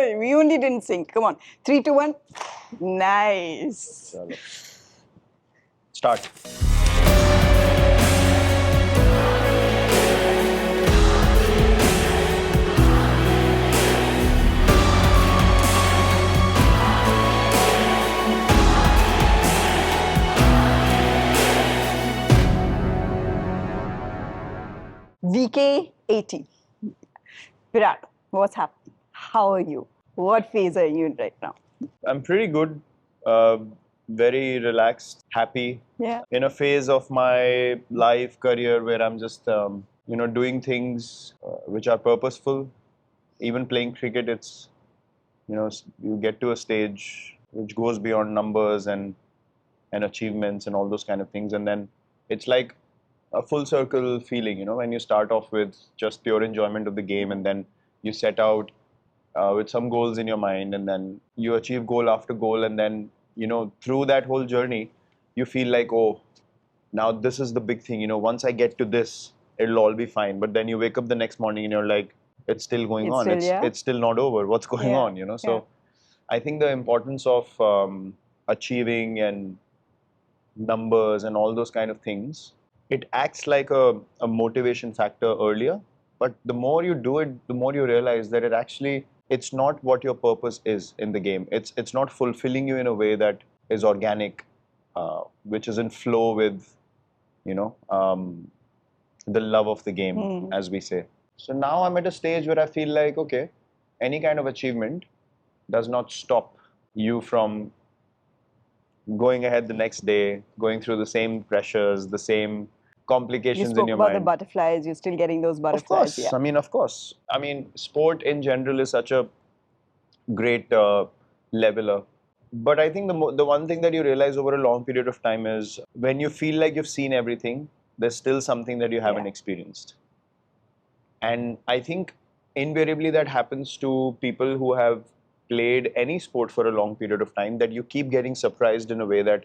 We only didn't sync. Come on. 3, 2, 1. Nice. Chalo. Start. 𝗥𝗖𝗕 Virat, what's happening? How are you? What phase are you in right now? I'm pretty good. Very relaxed, happy. Yeah. In a phase of my life, career where I'm just, doing things which are purposeful. Even playing cricket, it's, you get to a stage which goes beyond numbers and achievements and all those kind of things. And then it's like a full circle feeling, when you start off with just pure enjoyment of the game and then you set out with some goals in your mind and then you achieve goal after goal and then, through that whole journey, you feel like, oh, now this is the big thing, once I get to this, it'll all be fine. But then you wake up the next morning and you're like, it's still going on. It's still not over. What's going on, So I think the importance of achieving and numbers and all those kind of things, it acts like a motivation factor earlier. But the more you do it, the more you realize that it's not what your purpose is in the game. It's not fulfilling you in a way that is organic, which is in flow with, the love of the game, as we say. So now I'm at a stage where I feel like, okay, any kind of achievement does not stop you from going ahead the next day, going through the same pressures, the same complications in your mind. You spoke about the butterflies. You're still getting those butterflies. Of course. Yeah. Of course. Sport in general is such a great leveler. But I think the one thing that you realize over a long period of time is when you feel like you've seen everything, there's still something that you haven't experienced. And I think invariably that happens to people who have played any sport for a long period of time, that you keep getting surprised in a way that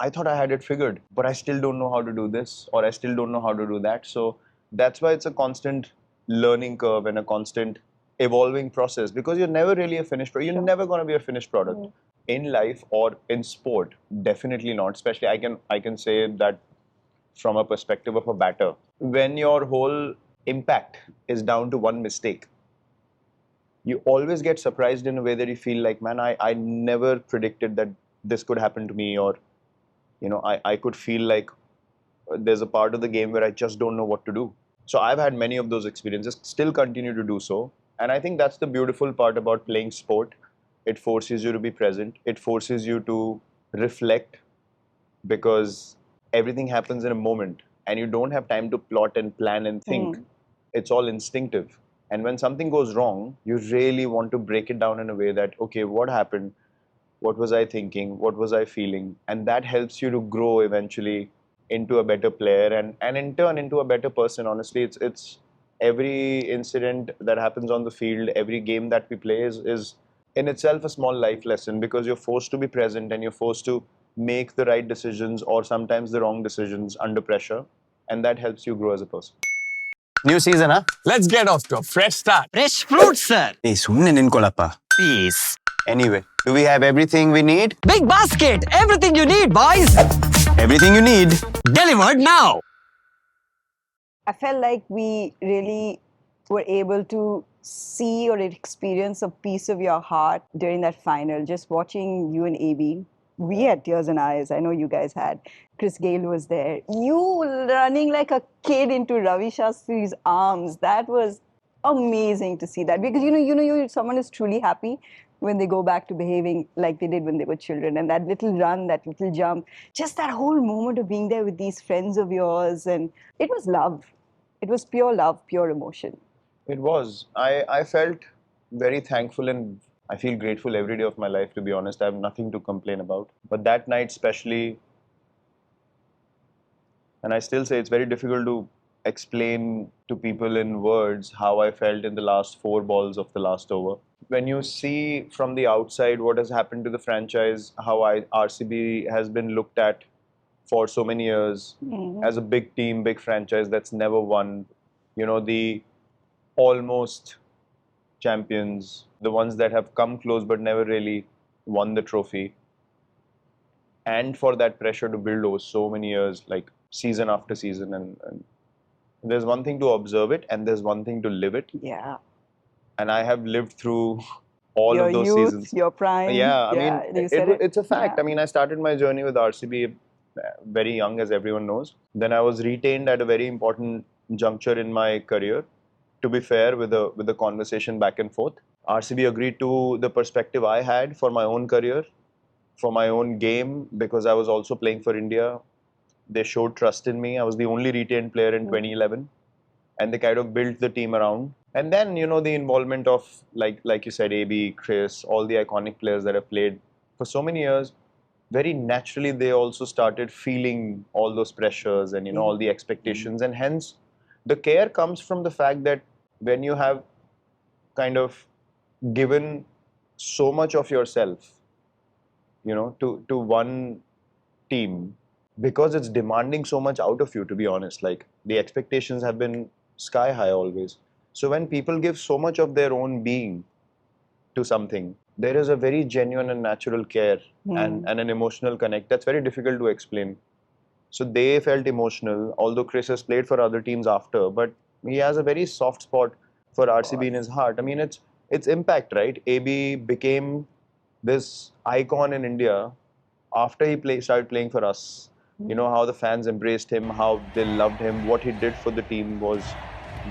I thought I had it figured, but I still don't know how to do this, or I still don't know how to do that. So that's why it's a constant learning curve and a constant evolving process, because you're never really a finished product. You're never going to be a finished product in life or in sport. Definitely not. Especially I can say that from a perspective of a batter. When your whole impact is down to one mistake, you always get surprised in a way that you feel like, man, I never predicted that this could happen to me, or I could feel like there's a part of the game where I just don't know what to do. So I've had many of those experiences, still continue to do so. And I think that's the beautiful part about playing sport. It forces you to be present. It forces you to reflect, because everything happens in a moment and you don't have time to plot and plan and think. It's all instinctive. And when something goes wrong, you really want to break it down in a way that, okay, what happened? What was I thinking? What was I feeling? And that helps you to grow eventually into a better player and in turn into a better person. Honestly, it's every incident that happens on the field, every game that we play is in itself a small life lesson, because you're forced to be present and you're forced to make the right decisions or sometimes the wrong decisions under pressure. And that helps you grow as a person. New season, huh? Let's get off to a fresh start. Fresh fruit, sir. Hey, sunne ninkolappa. Peace. Anyway, do we have everything we need? Big basket. Everything you need, boys. Everything you need. Delivered now. I felt like we really were able to see or experience a piece of your heart during that final. Just watching you and AB, we had tears in our eyes. I know you guys had. Chris Gayle was there. You running like a kid into Ravi Shastri's arms. That was amazing to see that, because someone is truly happy when they go back to behaving like they did when they were children. And that little run, that little jump, just that whole moment of being there with these friends of yours, and it was love. It was pure love, pure emotion. It was. I felt very thankful and I feel grateful every day of my life, to be honest. I have nothing to complain about. But that night especially, and I still say it's very difficult to explain to people in words how I felt in the last 4 balls of the last over. When you see from the outside what has happened to the franchise, how RCB has been looked at for so many years as a big team, big franchise that's never won, the almost champions, the ones that have come close but never really won the trophy. And for that pressure to build over so many years, like season after season. And there's one thing to observe it and there's one thing to live it. Yeah. And I have lived through all Your of those youth, seasons. your prime. Yeah, I mean, you said it. it's a fact. Yeah. I mean, I started my journey with RCB very young, as everyone knows. Then I was retained at a very important juncture in my career. To be fair, with the conversation back and forth, RCB agreed to the perspective I had for my own career, for my own game, because I was also playing for India. They showed trust in me. I was the only retained player in 2011, and they kind of built the team around. And then, you know, the involvement of, like you said, AB, Chris, all the iconic players that have played for so many years, very naturally they also started feeling all those pressures and, you know, all the expectations. And hence, the care comes from the fact that when you have kind of given so much of yourself, you know, to one team, because it's demanding so much out of you, to be honest, like the expectations have been sky high always. So when people give so much of their own being to something, there is a very genuine and natural care and an emotional connect that's very difficult to explain. So they felt emotional, although Chris has played for other teams after, but he has a very soft spot for RCB in his heart. I mean, it's impact, right? AB became this icon in India after he started playing for us. You know, how the fans embraced him, how they loved him, what he did for the team was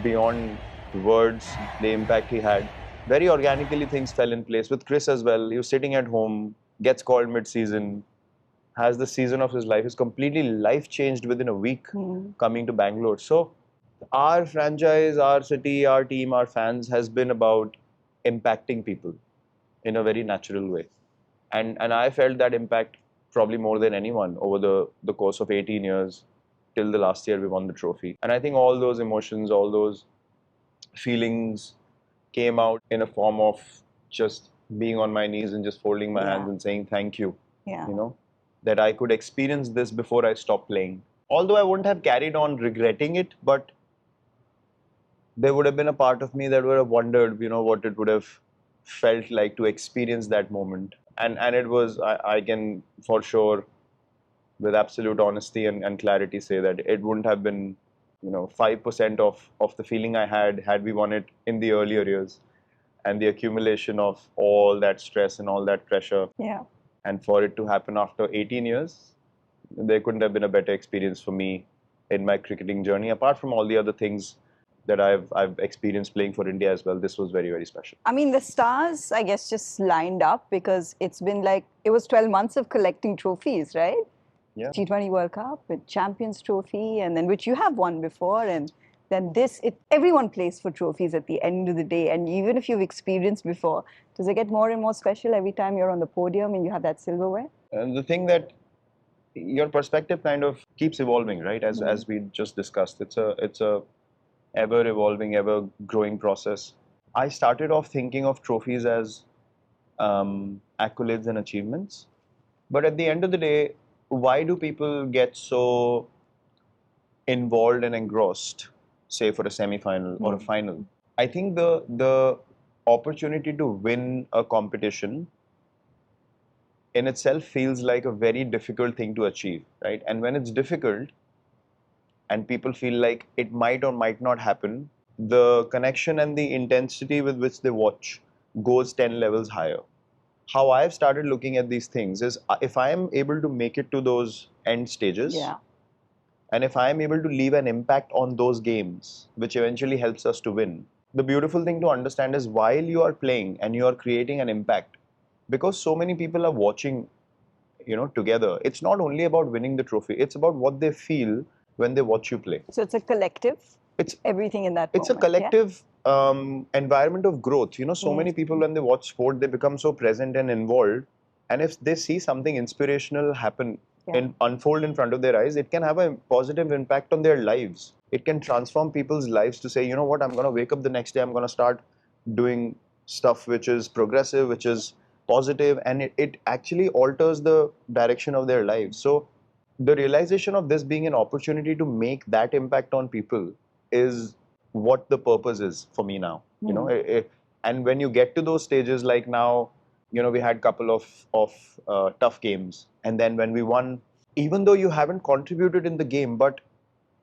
beyond words, the impact he had. Very organically things fell in place. With Chris as well, he was sitting at home, gets called mid-season, has the season of his life, is completely life changed within a week coming to Bangalore. So our franchise, our city, our team, our fans has been about impacting people in a very natural way. And I felt that impact probably more than anyone over the course of 18 years till the last year we won the trophy. And I think all those emotions, all those feelings came out in a form of just being on my knees and just folding my hands and saying thank you. Yeah. You know, that I could experience this before I stopped playing. Although I wouldn't have carried on regretting it, but there would have been a part of me that would have wondered, you know, what it would have felt like to experience that moment. And it was, I can for sure, with absolute honesty and clarity, say that it wouldn't have been, you know, 5% of the feeling I had we won it in the earlier years. And the accumulation of all that stress and all that pressure. Yeah. And for it to happen after 18 years, there couldn't have been a better experience for me in my cricketing journey. Apart from all the other things that I've experienced playing for India as well, this was very, very special. I mean, the stars, I guess, just lined up because it's been like, it was 12 months of collecting trophies, right? Yeah. T20 World Cup, with Champions Trophy, and then which you have won before, and then this, everyone plays for trophies at the end of the day. And even if you've experienced before, does it get more and more special every time you're on the podium and you have that silverware? And the thing that your perspective kind of keeps evolving, right? As we just discussed, it's a ever evolving, ever growing process. I started off thinking of trophies as accolades and achievements, but at the end of the day, why do people get so involved and engrossed, say for a semi-final or a final? I think the opportunity to win a competition in itself feels like a very difficult thing to achieve, right? And when it's difficult and people feel like it might or might not happen, the connection and the intensity with which they watch goes 10 levels higher. How I've started looking at these things is, if I am able to make it to those end stages, and if I am able to leave an impact on those games, which eventually helps us to win, the beautiful thing to understand is while you are playing and you are creating an impact, because so many people are watching, you know, together, it's not only about winning the trophy, it's about what they feel when they watch you play. So it's a collective? It's everything in that It's moment, a collective environment of growth. You know, so many people when they watch sport, they become so present and involved. And if they see something inspirational happen and unfold in front of their eyes, it can have a positive impact on their lives. It can transform people's lives to say, you know what, I'm going to wake up the next day, I'm going to start doing stuff which is progressive, which is positive, and it actually alters the direction of their lives. So the realization of this being an opportunity to make that impact on people is what the purpose is for me now. You know, And when you get to those stages, like now, we had a couple of tough games. And then when we won, even though you haven't contributed in the game, but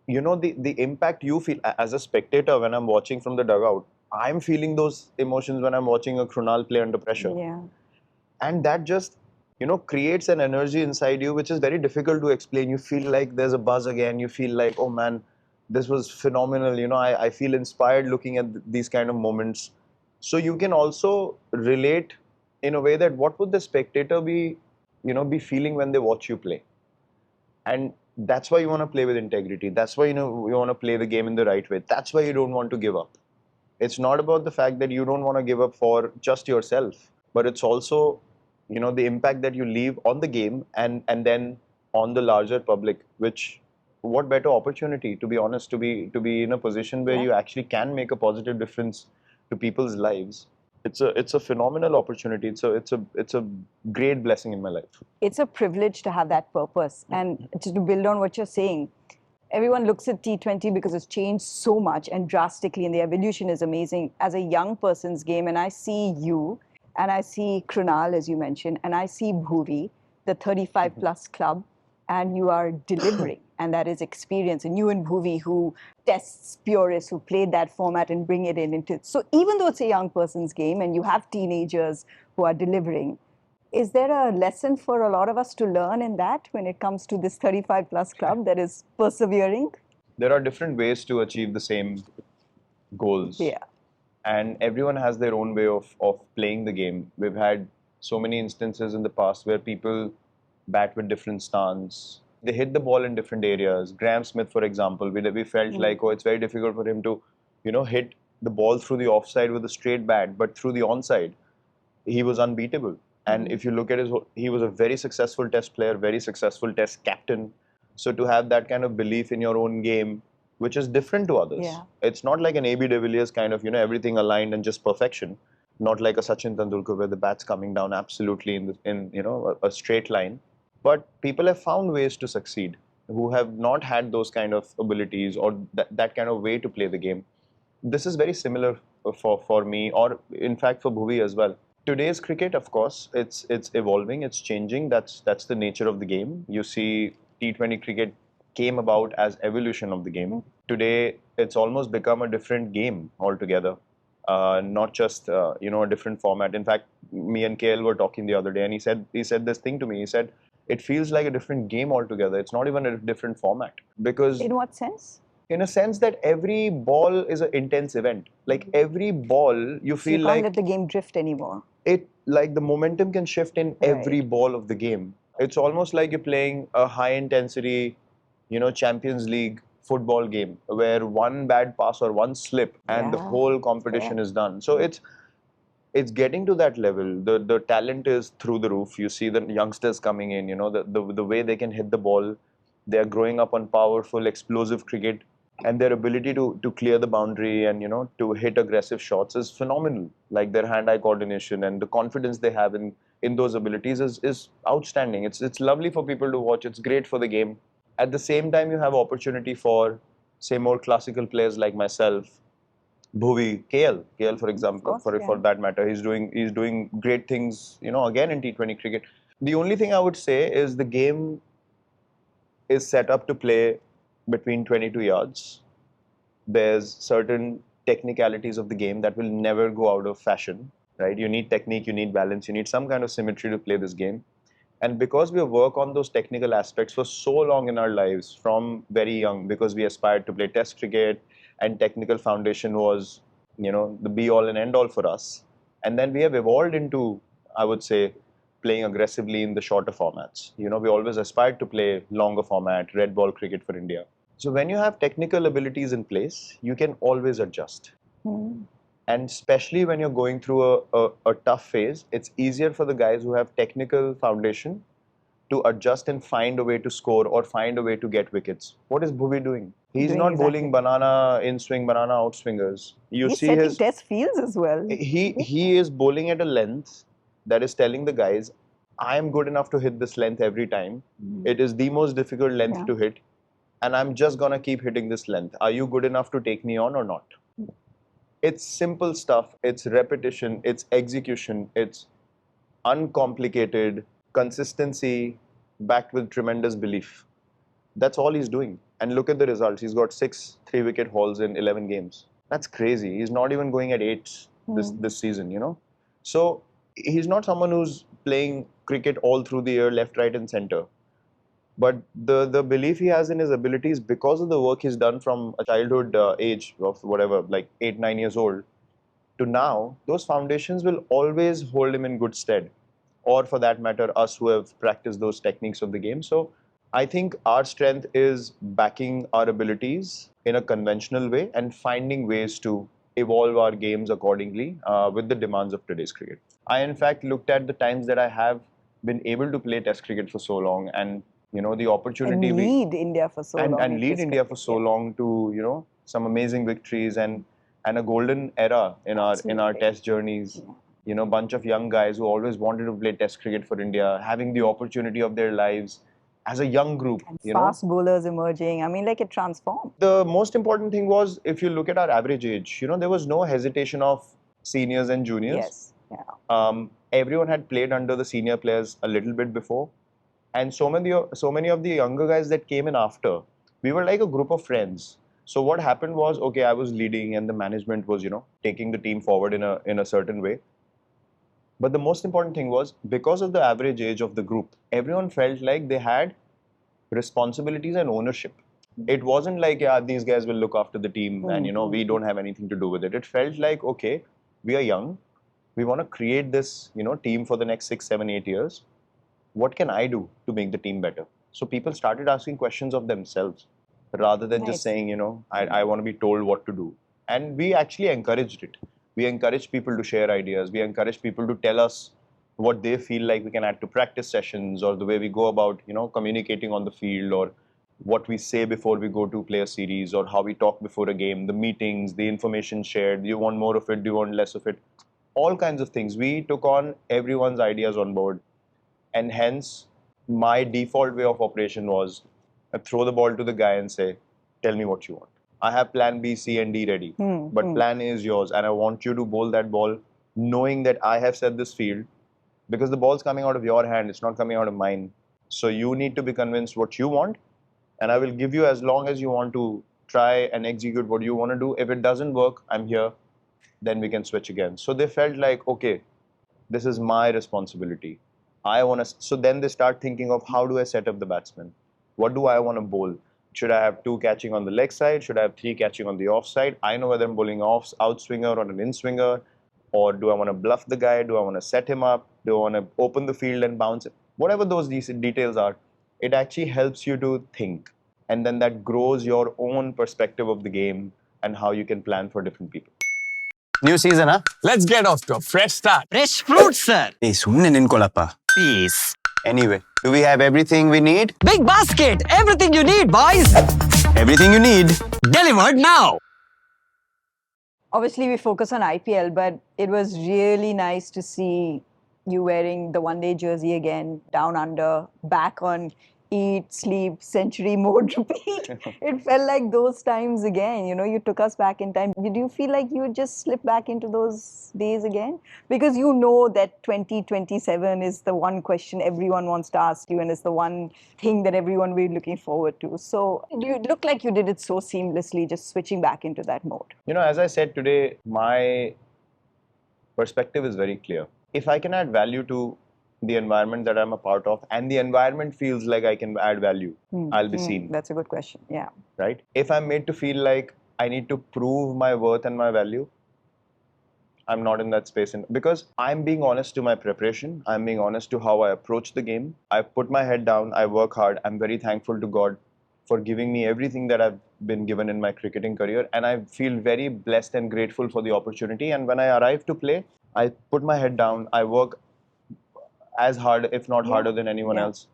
the impact you feel as a spectator when I'm watching from the dugout, I'm feeling those emotions when I'm watching a Krunal play under pressure. Yeah. And that just, creates an energy inside you, which is very difficult to explain. You feel like there's a buzz again. You feel like, oh man, this was phenomenal. I feel inspired looking at these kind of moments. So you can also relate in a way that what would the spectator be feeling when they watch you play. And that's why you want to play with integrity. That's why, you want to play the game in the right way. That's why you don't want to give up. It's not about the fact that you don't want to give up for just yourself, but it's also, the impact that you leave on the game and then on the larger public, which, what better opportunity, to be honest, to be in a position where you actually can make a positive difference to people's lives. It's a phenomenal opportunity. It's a great blessing in my life. It's a privilege to have that purpose. And to build on what you're saying, everyone looks at T20 because it's changed so much and drastically, and the evolution is amazing. As a young person's game, and I see you, and I see Krunal, as you mentioned, and I see 𝗏𝗏, the 35 plus club, and you are delivering, and that is experience. And you and 𝗏𝗏, who tests purists, who played that format and bring it into it. So even though it's a young person's game and you have teenagers who are delivering, is there a lesson for a lot of us to learn in that when it comes to this 35 plus club that is persevering? There are different ways to achieve the same goals. Yeah. And everyone has their own way of playing the game. We've had so many instances in the past where people bat with different stance. They hit the ball in different areas. Graham Smith, for example, we felt like, it's very difficult for him to, hit the ball through the offside with a straight bat, but through the onside, he was unbeatable. And if you look at he was a very successful test player, very successful test captain. So to have that kind of belief in your own game, which is different to others. Yeah. It's not like an 𝗍𝗵 kind of, everything aligned and just perfection. Not like a Sachin Tendulkar where the bat's coming down absolutely in a straight line. But people have found ways to succeed who have not had those kind of abilities or that kind of way to play the game. This is very similar for me, or in fact for 𝗏𝗏 as well. Today's cricket, of course, it's evolving, it's changing. That's the nature of the game. You see, T20 cricket came about as evolution of the game. Today, it's almost become a different game altogether. Not just a different format. In fact, me and KL were talking the other day, and he said this thing to me. He said, it feels like a different game altogether. It's not even a different format. Because in what sense? In a sense that every ball is an intense event. Like every ball, you feel you like can't let the game drift anymore. Like the momentum can shift in every ball of the game. It's almost like you're playing a high intensity, Champions League football game where one bad pass or one slip and the whole competition is done. So it's getting to that level. The talent is through the roof. You see the youngsters coming in, the way they can hit the ball. They're growing up on powerful, explosive cricket, and their ability to clear the boundary and, to hit aggressive shots is phenomenal. Like their hand-eye coordination and the confidence they have in those abilities is outstanding. It's lovely for people to watch. It's great for the game. At the same time, you have opportunity for, say, more classical players like myself, 𝗏𝗏, KL, for example, for that matter. He's doing great things, again in T20 cricket. The only thing I would say is the game is set up to play between 22 yards. There's certain technicalities of the game that will never go out of fashion, right? You need technique, you need balance, you need some kind of symmetry to play this game. And because we work on those technical aspects for so long in our lives, from very young, because we aspired to play test cricket and technical foundation was, the be-all and end-all for us. And then we have evolved into, I would say, playing aggressively in the shorter formats. We always aspired to play longer format, red ball cricket for India. So when you have technical abilities in place, you can always adjust. And especially when you're going through a tough phase, it's easier for the guys who have technical foundation to adjust and find a way to score or find a way to get wickets. What is 𝗏𝗏 doing? He's not bowling banana in swing, banana out swingers. He's setting test fields as well. He is bowling at a length that is telling the guys, I am good enough to hit this length every time. It is the most difficult length to hit. And I'm just going to keep hitting this length. Are you good enough to take me on or not? It's simple stuff. It's repetition. It's execution. It's uncomplicated consistency backed with tremendous belief. That's all he's doing. And look at the results. He's got 6 3-wicket hauls in 11 games. That's crazy. He's not even going at 8 this season, you know. So he's not someone who's playing cricket all through the year, left, right, and center. But the belief he has in his abilities because of the work he's done from a childhood age of whatever, like 8, 9 years old, to now, those foundations will always hold him in good stead. Or for that matter, us who have practiced those techniques of the game. So I think our strength is backing our abilities in a conventional way and finding ways to evolve our games accordingly with the demands of today's cricket. I, in fact, looked at the times that I have been able to play Test cricket for so long, and you know the opportunity and lead India for so long. and lead India for so long to some amazing victories and a golden era in our Test journeys. You know, bunch of young guys who always wanted to play Test cricket for India, having the opportunity of their lives as a young group. And fast bowlers emerging. I mean, like, it transformed. The most important thing was, if you look at our average age, there was no hesitation of seniors and juniors. Yes. Yeah. Everyone had played under the senior players a little bit before, and so many of the younger guys that came in after, we were like a group of friends. So what happened was, okay, I was leading and the management was, taking the team forward in a certain way. But the most important thing was, because of the average age of the group, everyone felt like they had responsibilities and ownership. It wasn't like, yeah, these guys will look after the team and, we don't have anything to do with it. It felt like, okay, we are young. We want to create this, team for the next 6, 7, 8 years. What can I do to make the team better? So people started asking questions of themselves rather than just saying, I want to be told what to do. And we actually encouraged it. We encouraged people to share ideas. We encouraged people to tell us what they feel like we can add to practice sessions, or the way we go about, communicating on the field, or what we say before we go to play a series, or how we talk before a game, the meetings, the information shared. Do you want more of it? Do you want less of it? All kinds of things. We took on everyone's ideas on board. And hence, my default way of operation was I throw the ball to the guy and say, tell me what you want. I have plan B, C, and D ready. But plan A is yours. And I want you to bowl that ball knowing that I have set this field, because the ball's coming out of your hand. It's not coming out of mine. So you need to be convinced what you want. And I will give you as long as you want to try and execute what you want to do. If it doesn't work, I'm here. Then we can switch again. So they felt like, okay, this is my responsibility. I want to. So then they start thinking of, how do I set up the batsman? What do I want to bowl? Should I have 2 catching on the leg side? Should I have 3 catching on the off side? I know whether I'm bowling out swinger or an in swinger. Or do I want to bluff the guy? Do I want to set him up? Do I want to open the field and bounce it? Whatever those details are, it actually helps you to think. And then that grows your own perspective of the game and how you can plan for different people. New season, huh? Let's get off to a fresh start. Fresh fruit, sir. Hey, sunnin 𝗟𝗶𝗫𝗀𝗃. Peace. Anyway, do we have everything we need? Big basket. Everything you need, boys. Everything you need. Delivered now. Obviously, we focus on IPL, but it was really nice to see you wearing the one-day jersey again, down under, back on eat, sleep, century mode, repeat. It felt like those times again. You took us back in time. Did you feel like you would just slip back into those days again? Because you know that 2027 is the one question everyone wants to ask you, and it's the one thing that everyone will be looking forward to. So you look like you did it so seamlessly, just switching back into that mode. As I said today, my perspective is very clear. If I can add value to the environment that I'm a part of, and the environment feels like I can add value, I'll be seen. That's a good question, yeah. Right? If I'm made to feel like I need to prove my worth and my value, I'm not in that space. Because I'm being honest to my preparation, I'm being honest to how I approach the game. I put my head down, I work hard. I'm very thankful to God for giving me everything that I've been given in my cricketing career. And I feel very blessed and grateful for the opportunity. And when I arrive to play, I put my head down, I work as hard, if not harder than anyone else.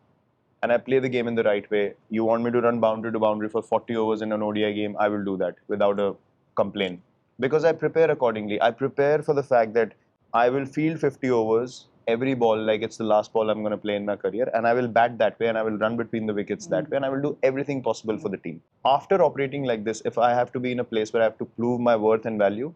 And I play the game in the right way. You want me to run boundary to boundary for 40 overs in an ODI game, I will do that without a complaint. Because I prepare accordingly. I prepare for the fact that I will field 50 overs, every ball like it's the last ball I'm going to play in my career. And I will bat that way, and I will run between the wickets that way. And I will do everything possible for the team. After operating like this, if I have to be in a place where I have to prove my worth and value,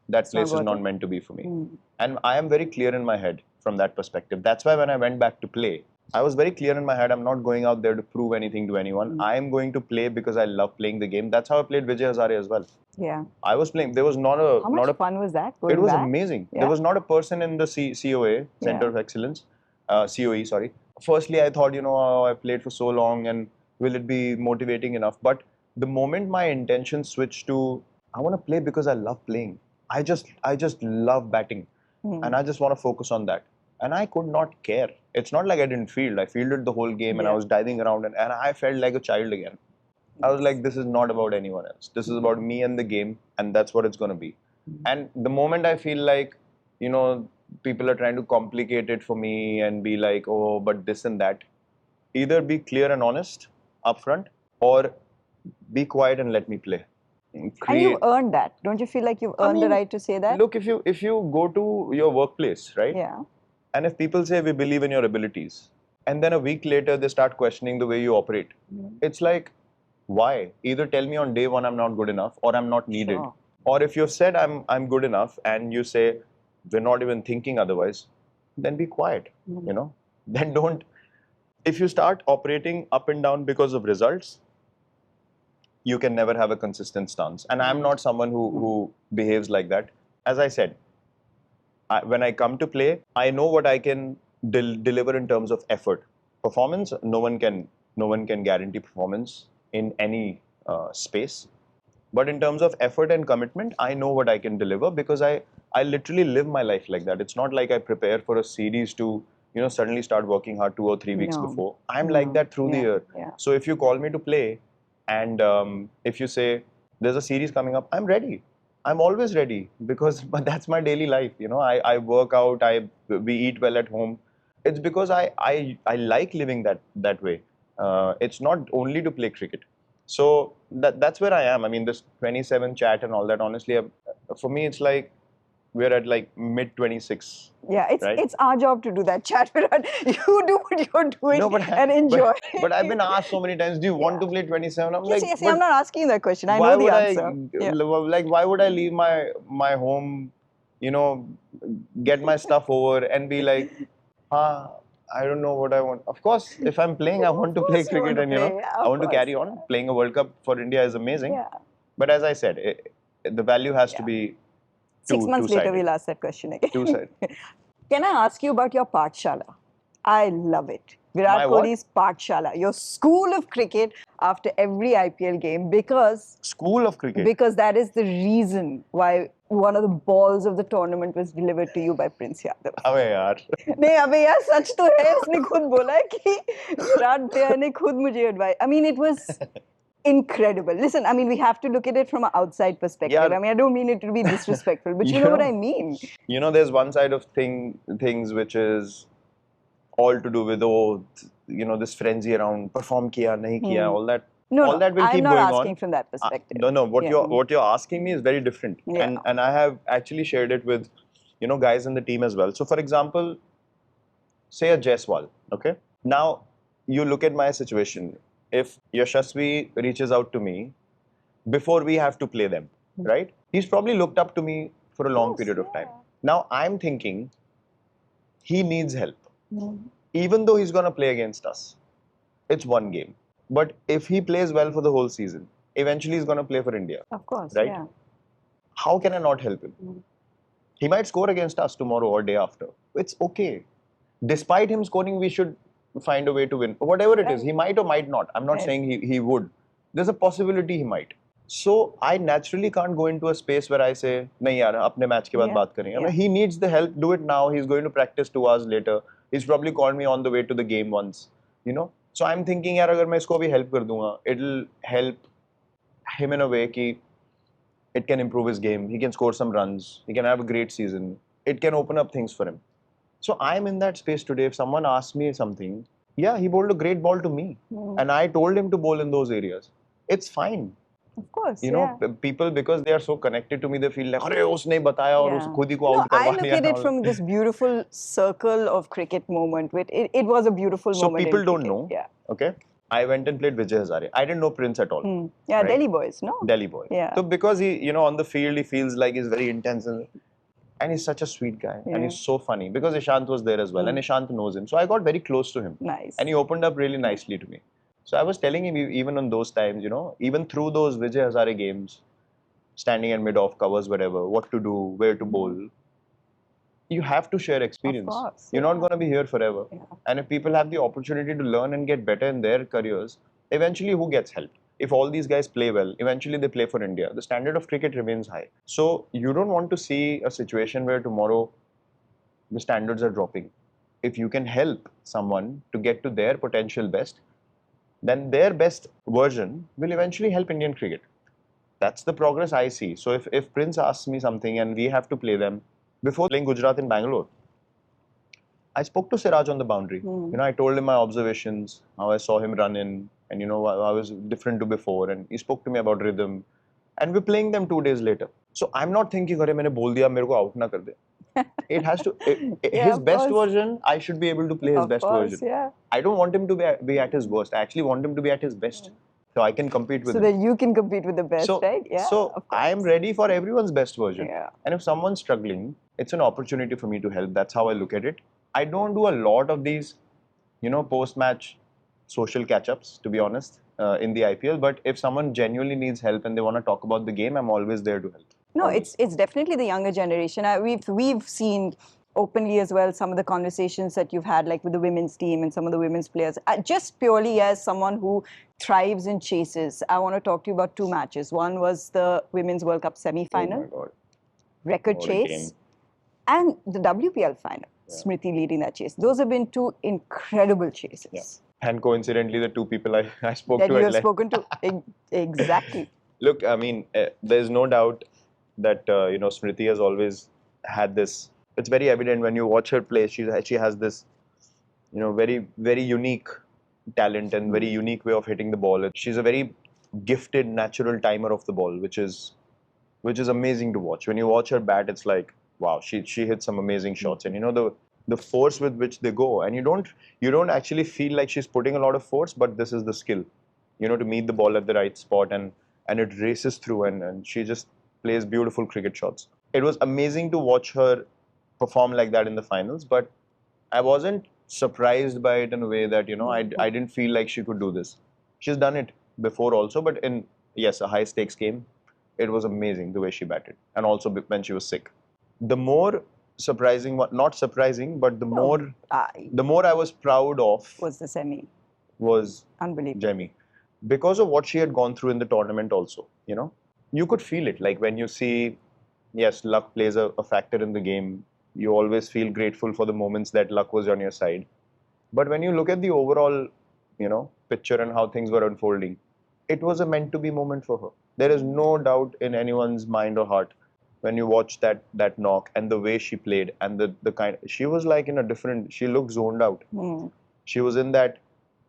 that It's not place is worth not it. meant to be for me. Mm. And I am very clear in my head from that perspective. That's why when I went back to play, I was very clear in my head, I'm not going out there to prove anything to anyone. I am going to play because I love playing the game. That's how I played 𝗍𝗂 as well. Yeah. I was playing. There was not a... How much fun was that? It Going was back? amazing. Yeah. There was not a person in the COA, Center of Excellence, COE, sorry. Firstly, I thought, oh, I played for so long and will it be motivating enough? But the moment my intention switched to, I want to play because I love playing. I just love batting. And I just want to focus on that. And I could not care. It's not like I didn't field. I fielded the whole game and I was diving around and I felt like a child again. I was like, this is not about anyone else. This is about me and the game, and that's what it's going to be. And the moment I feel like, people are trying to complicate it for me and be like, oh, but this and that, either be clear and honest upfront or be quiet and let me play. And you've earned that. Don't you feel like you've earned the right to say that? Look, if you go to your workplace, right? Yeah. And if people say, we believe in your abilities, and then a week later they start questioning the way you operate, it's like, why? Either tell me on day one I'm not good enough or I'm not needed. Sure. Or if you've said I'm good enough and you say we're not even thinking otherwise, then be quiet. Then don't. If you start operating up and down because of results, you can never have a consistent stance. And I'm not someone who behaves like that. As I said, when I come to play, I know what I can deliver in terms of effort. Performance, no one can guarantee performance in any space. But in terms of effort and commitment, I know what I can deliver because I literally live my life like that. It's not like I prepare for a series to, suddenly start working hard 2 or 3 weeks before. I'm like that through the year. Yeah. So if you call me to play and if you say there's a series coming up, I'm ready. I'm always ready because that's my daily life. I work out, we eat well at home. It's because I like living that way. It's not only to play cricket. So that's where I am. I mean, this 27 chat and all that, honestly, for me, it's like we're at like mid 26. Yeah, right? it's our job to do that chat, Virat. You do what you're doing and enjoy. But I've been asked so many times, do you want to play 27? I'm like, see, I'm not asking that question. I know the answer. Like, why would I leave my home, get my stuff over and be like, I don't know what I want. Of course, if I'm playing, I want to play cricket and, I want to carry on. Playing a World Cup for India is amazing. Yeah. But as I said, the value has to be 6 months later, we'll ask that question again. Two-sided. Can I ask you about your Pathshala? I love it. Virat My what? Kohli's Pathshala, your school of cricket after every IPL game because... School of cricket? Because that is the reason why one of the balls of the tournament was delivered to you by Prince Yadav. अबे यार. नहीं अबे यार सच तो है उसने खुद बोला है कि विराट भैया ने खुद मुझे advice. I mean, it was incredible. Listen, I mean, we have to look at it from an outside perspective. Yeah. I mean, I don't mean it to be disrespectful, but you know what I mean. There's one side of things which is all to do with, this frenzy around perform kiya, nahi kiya, all that. No, that will I'm keep not going asking on. from that perspective. No. What you're asking me is very different, Yeah. and I have actually shared it with, guys in the team as well. So, for example, say a 𝗍𝗂, okay? Now, you look at my situation. If Yashasvi reaches out to me before we have to play them, right? He's probably looked up to me for a long period of time. Now, I'm thinking he needs help. Even though he's going to play against us, it's one game. But if he plays well for the whole season, eventually he's going to play for India. Of course, right? yeah. How can I not help him? He might score against us tomorrow or day after. It's okay. Despite him scoring, we should find a way to win. Whatever it is, he might or might not. I'm not saying he would. There's a possibility he might. So I naturally can't go into a space where I say, nahi yaar, apne match ke baad baat karenge. I mean, he needs the help. Do it now. He's going to practice 2 hours later. He's probably called me on the way to the game once. So I'm thinking, yaar, agar main isko bhi help kar dunga, it'll help him in a way ki it can improve his game. He can score some runs. He can have a great season. It can open up things for him. So I'm in that space today. If someone asks me something, yeah, he bowled a great ball to me. And I told him to bowl in those areas. It's fine. Of course, People, because they are so connected to me, they feel like, "Arey, usne bataya aur us khud hi ko out karwa I look at it from this beautiful circle of cricket moment. It was a beautiful moment. So people don't know. Yeah. Okay. I went and played Vijay Hazare. I didn't know Prince at all. Yeah, Right. Delhi boys, no? Delhi boy. Yeah. So because he, on the field, he feels like he's very intense and he's such a sweet guy and he's so funny because Ishant was there as well and Ishant knows him. So I got very close to him. Nice. And he opened up really nicely to me. So I was telling him even on those times, even through those Vijay Hazare games, standing in mid-off covers, whatever, what to do, where to bowl. You have to share experience. Of course, You're not going to be here forever. Yeah. And if people have the opportunity to learn and get better in their careers, eventually who gets help? If all these guys play well, eventually they play for India. The standard of cricket remains high. So you don't want to see a situation where tomorrow the standards are dropping. If you can help someone to get to their potential best, then their best version will eventually help Indian cricket. That's the progress I see. So if Prince asks me something and we have to play them, before playing Gujarat in Bangalore, I spoke to Siraj on the boundary. I told him my observations, how I saw him run in, and I was different to before. And he spoke to me about rhythm. And we're playing them 2 days later. So I'm not thinking, "Arey, maine bol diya, mere ko out na kar de." It has to. His best version, I should be able to play his best version. Yeah. I don't want him to be at his worst. I actually want him to be at his best. So I can compete with So him. that you can compete with the best, right? Yeah. So of course. I'm ready for everyone's best version. Yeah. And if someone's struggling, it's an opportunity for me to help. That's how I look at it. I don't do a lot of these, post-match social catch-ups, to be honest, in the IPL. But if someone genuinely needs help and they want to talk about the game, I'm always there to help. No, it's definitely the younger generation. We've seen openly as well some of the conversations that you've had, like with the women's team and some of the women's players. Just purely as someone who thrives in chases, I want to talk to you about 2 matches. One was the Women's World Cup semi-final, Oh my God. record What a chase, game. and the WPL final. Smriti leading that chase. Those have been 2 incredible chases. Yeah. And coincidentally, the 2 people I spoke That to you at have length. spoken to. Exactly. Look, I mean, there's no doubt that Smriti has always had this. It's very evident when you watch her play. She has this, very very unique talent and very unique way of hitting the ball. She's a very gifted natural timer of the ball, which is amazing to watch. When you watch her bat, it's like, wow, she hits some amazing shots, and the force with which they go, and you don't actually feel like she's putting a lot of force, but this is the skill, to meet the ball at the right spot, and it races through, and she just plays beautiful cricket shots. It was amazing to watch her perform like that in the finals, but I wasn't surprised by it in a way that, I didn't feel like she could do this. She's done it before also, but in, yes, a high stakes game, it was amazing the way she batted, and also when she was sick. The more surprising, not surprising, but the more I was proud of Was the semi. was Unbelievable. Jamie, because of what she had gone through in the tournament also, you could feel it. Like when you see, yes, luck plays a factor in the game. You always feel grateful for the moments that luck was on your side. But when you look at the overall, picture and how things were unfolding, it was a meant to be moment for her. There is no doubt in anyone's mind or heart when you watch that knock and the way she played and the kind, she was like in a different, she looked zoned out. She was in that,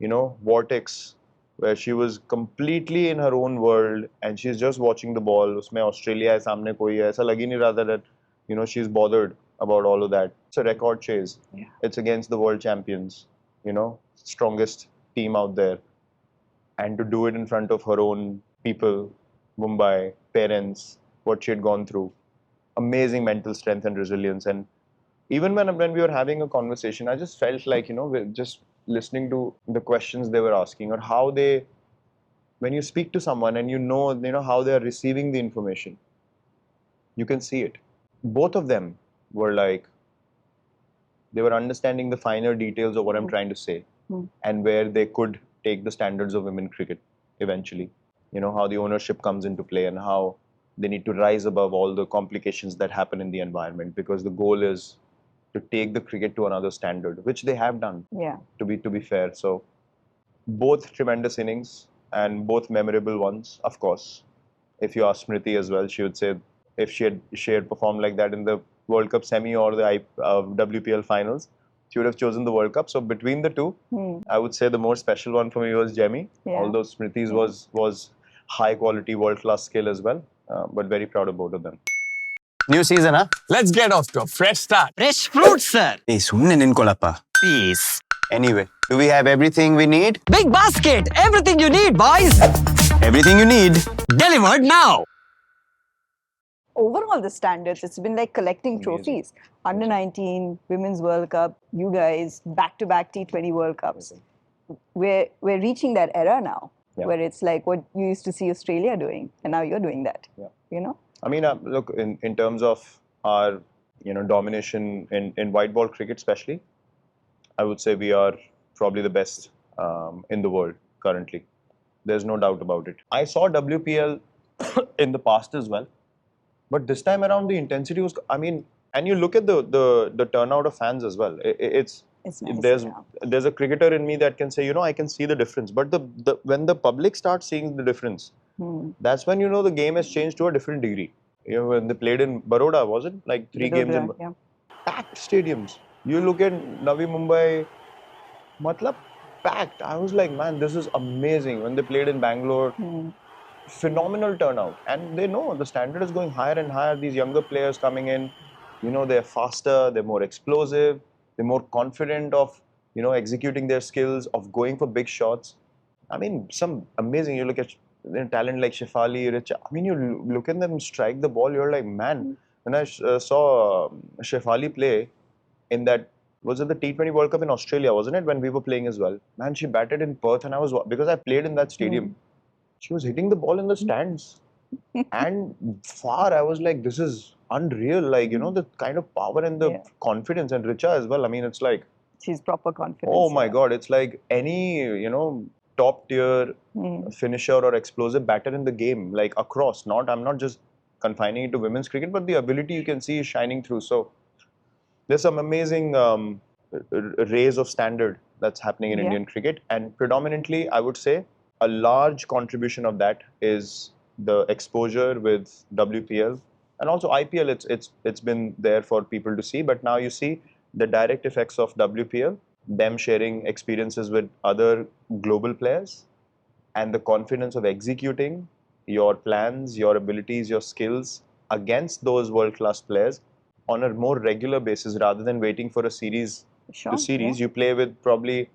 vortex where she was completely in her own world and she's just watching the ball. Usme Australia hai, samne koi hai. Aisa lag hi nahi raha tha that, she's bothered about all of that. It's a record chase. Yeah. It's against the world champions, strongest team out there. And to do it in front of her own people, Mumbai, parents, what she had gone through. Amazing mental strength and resilience. And even when we were having a conversation, I just felt like, we're just listening to the questions they were asking, or how when you speak to someone and how they are receiving the information, you can see it. Both of them were like, they were understanding the finer details of what I'm trying to say and where they could take the standards of women cricket eventually. How the ownership comes into play and how they need to rise above all the complications that happen in the environment, because the goal is to take the cricket to another standard, which they have done. Yeah. To be fair. So both tremendous innings and both memorable ones, of course. If you ask Smriti as well, she would say if she had performed like that in the World Cup semi or the WPL finals, she would have chosen the World Cup. So between the 2, I would say the more special one for me was Jamie. Yeah. Although Smriti's was high quality, world class skill as well. But very proud of both of them. New season, huh? Let's get off to a fresh start. Fresh fruit, sir. Hey, sunne ninkolappa. Peace. Anyway, do we have everything we need? Big basket. Everything you need, boys. Everything you need. Delivered now. Overall, the standards, it's been like collecting trophies. Under 19, Women's World Cup, you guys, back-to-back T20 World Cups. We're reaching that era now, where it's like what you used to see Australia doing, and now you're doing that. You know? I mean, look, in terms of our, domination in white ball cricket especially, I would say we are probably the best in the world currently. There's no doubt about it. I saw WPL in the past as well, but this time around the intensity was, and you look at the turnout of fans as well. It's nice. There's a cricketer in me that can say, I can see the difference. But when the public starts seeing the difference, that's when the game has changed to a different degree. When they played in Baroda, was it like 3 games in packed stadiums? You look at Navi Mumbai, matlab packed. I was like, man, this is amazing. When they played in Bangalore, phenomenal turnout, and they know the standard is going higher and higher. These younger players coming in, they're faster, they're more explosive, they're more confident of executing their skills, of going for big shots. I mean, some amazing. You look at talent like 𝗟𝗶𝗰𝗀𝗁𝘁. I mean, you look at them strike the ball, you're like, man. When I saw 𝗟𝗶𝗰𝗀𝗁𝘁 play in that, was it the T20 World Cup in Australia, wasn't it, when we were playing as well? Man, she batted in Perth, and because I played in that stadium, she was hitting the ball in the stands. And far, I was like, this is unreal. Like, the kind of power and the confidence, and Richa as well. I mean, it's like, she's proper confidence. Oh my God, it's like any, top tier finisher or explosive batter in the game, like across. I'm not just confining it to women's cricket, but the ability you can see is shining through. So there's some amazing raise of standard that's happening in Indian cricket, and predominantly, I would say, a large contribution of that is the exposure with WPL and also IPL. It's been there for people to see, but now you see the direct effects of WPL, them sharing experiences with other global players, and the confidence of executing your plans, your abilities, your skills against those world-class players on a more regular basis, rather than waiting for a series to series. You play with probably,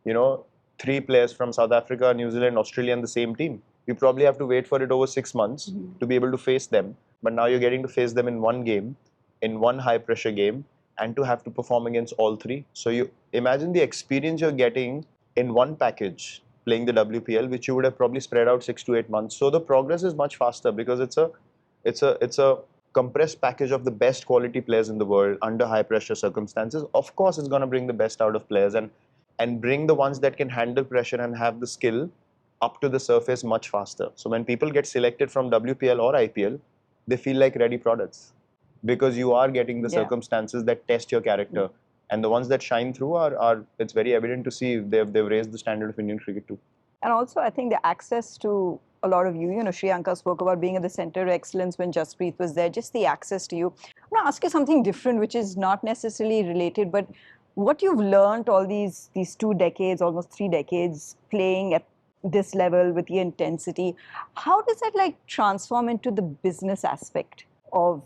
3 players from South Africa, New Zealand, Australia in the same team. You probably have to wait for it over 6 months to be able to face them. But now you're getting to face them in one game, in one high-pressure game, and to have to perform against all 3. So you imagine the experience you're getting in one package, playing the WPL, which you would have probably spread out 6 to 8 months. So the progress is much faster because it's a compressed package of the best quality players in the world under high-pressure circumstances. Of course, it's going to bring the best out of players and bring the ones that can handle pressure and have the skill up to the surface much faster. So when people get selected from WPL or IPL, they feel like ready products because you are getting the circumstances that test your character. And the ones that shine through are it's very evident to see they've raised the standard of Indian cricket too. And also, I think the access to a lot of you, Shriyanka spoke about being at the center of excellence when Jaspreet was there, just the access to you. I'm going to ask you something different, which is not necessarily related, but what you've learned all these 2 decades, almost 3 decades, playing at this level with the intensity, how does that transform into the business aspect of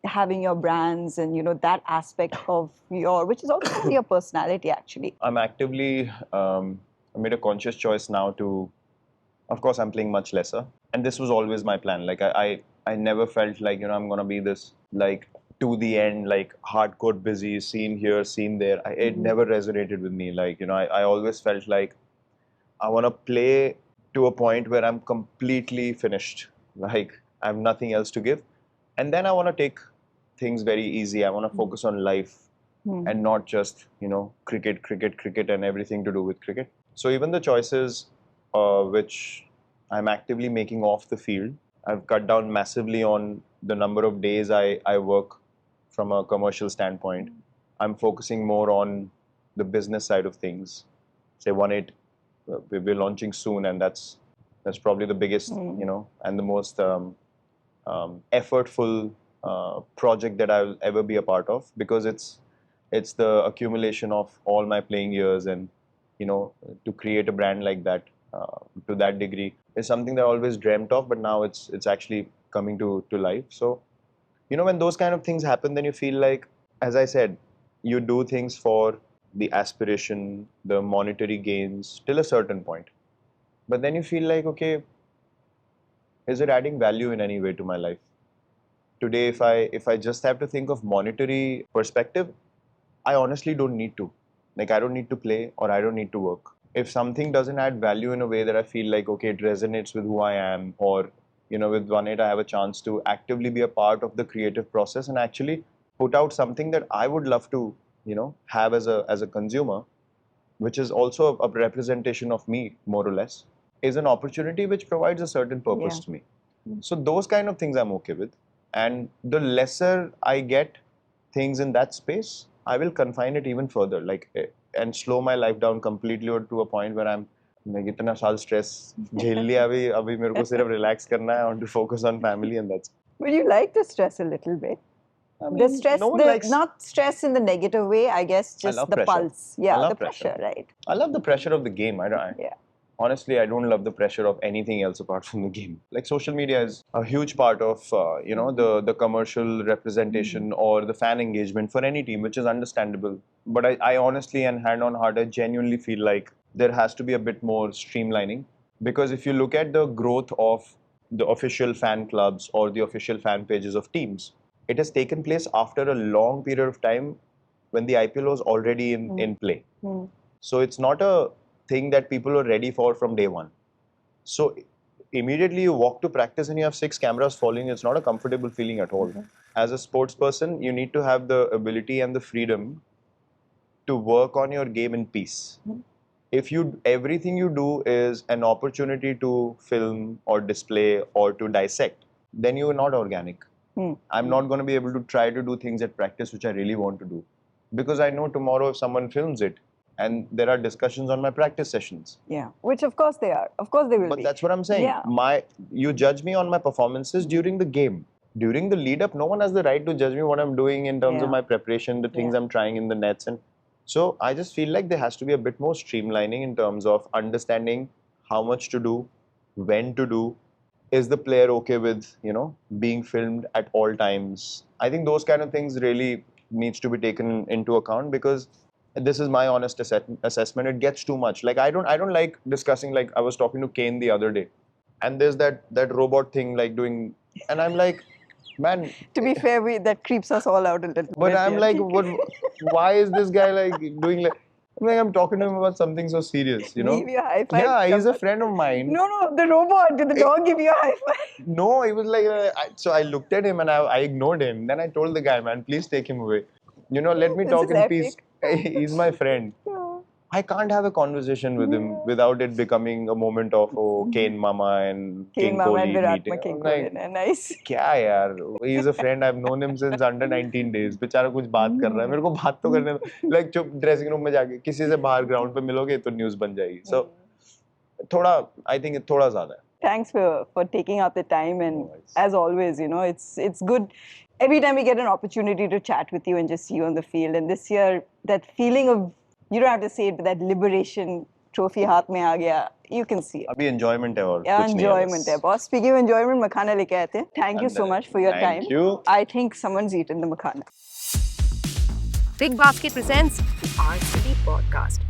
having your brands and that aspect of which is also your personality actually? I'm actively I made a conscious choice now to, of course, I'm playing much lesser, and this was always my plan. Like I never felt like I'm gonna be this to the end, hardcore busy, seen here, seen there. It never resonated with me. I always felt like I want to play to a point where I'm completely finished. I have nothing else to give. And then I want to take things very easy. I want to focus on life and not just, cricket and everything to do with cricket. So even the choices which I'm actively making off the field, I've cut down massively on the number of days I work from a commercial standpoint. I'm focusing more on the business side of things. Say 1/8, we're launching soon, and that's probably the biggest, and the most effortful project that I'll ever be a part of, because it's the accumulation of all my playing years, and to create a brand like that to that degree is something that I always dreamt of, but now it's actually coming to life. So when those kind of things happen, then you feel like, as I said, you do things for the aspiration, the monetary gains till a certain point. But then you feel like, okay, is it adding value in any way to my life? Today, if I just have to think of monetary perspective, I honestly don't need to. Like, I don't need to play or I don't need to work. If something doesn't add value in a way that I feel like, okay, it resonates with who I am, or, with 𝗏𝗏𝗕, I have a chance to actively be a part of the creative process and actually put out something that I would love to, have as a consumer, which is also a representation of me, more or less, is an opportunity which provides a certain purpose to me. So those kind of things I'm okay with. And the lesser I get things in that space, I will confine it even further, and slow my life down completely, or to a point where I'm इतना साल stress झेल लिया, अभी मेरे को सिर्फ relax करना है, I want to focus on family, and that's. But you like the stress a little bit. I mean, The stress, no one likes, not stress in the negative way, I guess, just the pressure. pulse. Yeah, I love the pressure, right? I love the pressure of the game. Yeah. Honestly, I don't love the pressure of anything else apart from the game. Like, social media is a huge part of, the commercial representation or the fan engagement for any team, which is understandable. But I honestly, and hand on heart, I genuinely feel like there has to be a bit more streamlining. Because if you look at the growth of the official fan clubs or the official fan pages of teams, it has taken place after a long period of time when the IPL was already in play. So it's not a thing that people are ready for from day one. So immediately you walk to practice and you have 6 cameras following, it's not a comfortable feeling at all. As a sports person, you need to have the ability and the freedom to work on your game in peace. If everything you do is an opportunity to film or display or to dissect, then you are not organic. I'm not going to be able to try to do things at practice which I really want to do. Because I know tomorrow if someone films it, and there are discussions on my practice sessions. Yeah, which of course they are. Of course they will be. But that's what I'm saying. Yeah. You judge me on my performances during the game. During the lead up, no one has the right to judge me what I'm doing in terms of my preparation, the things I'm trying in the nets. And so I just feel like there has to be a bit more streamlining in terms of understanding how much to do, when to do. Is the player okay with, being filmed at all times? I think those kind of things really needs to be taken into account, because this is my honest assessment. It gets too much. Like, I don't like discussing, like I was talking to Kane the other day, and there's that robot thing like doing, and I'm like, man. To be fair, that creeps us all out a little bit. But I'm like, why is this guy like doing like I'm talking to him about something so serious, Give you a high five. Yeah, he's a friend of mine. No, the robot. Did the dog give you a high five? No, he was like, so I looked at him and I ignored him. Then I told the guy, man, please take him away. Let me talk in peace. He's my friend. I can't have a conversation with him without it becoming a moment of Kane Mama and King Kohli Virat meeting. Kohli, nice. क्या यार? He's a friend. I've known him since under 19 days. बेचारा कुछ बात कर रहा है. मेरे को बात तो करने like चुप dressing room में जाके किसी से बाहर ground पे मिलोगे तो news बन जाएगी. So I think थोड़ा ज़्यादा है. Thanks for taking out the time, and as always, it's good. Every time we get an opportunity to chat with you and just see you on the field, and this year that feeling of, you don't have to say it, but that liberation trophy हाथ में आ गया, you can see it. अभी enjoyment है और Yeah, कुछ नहीं enjoyment है. Boss, speaking of enjoyment, makhana लेके आए थे. Thank you so much for your time. Thank you. I think someone's eaten the makhana. Big Basket presents RCB Podcast.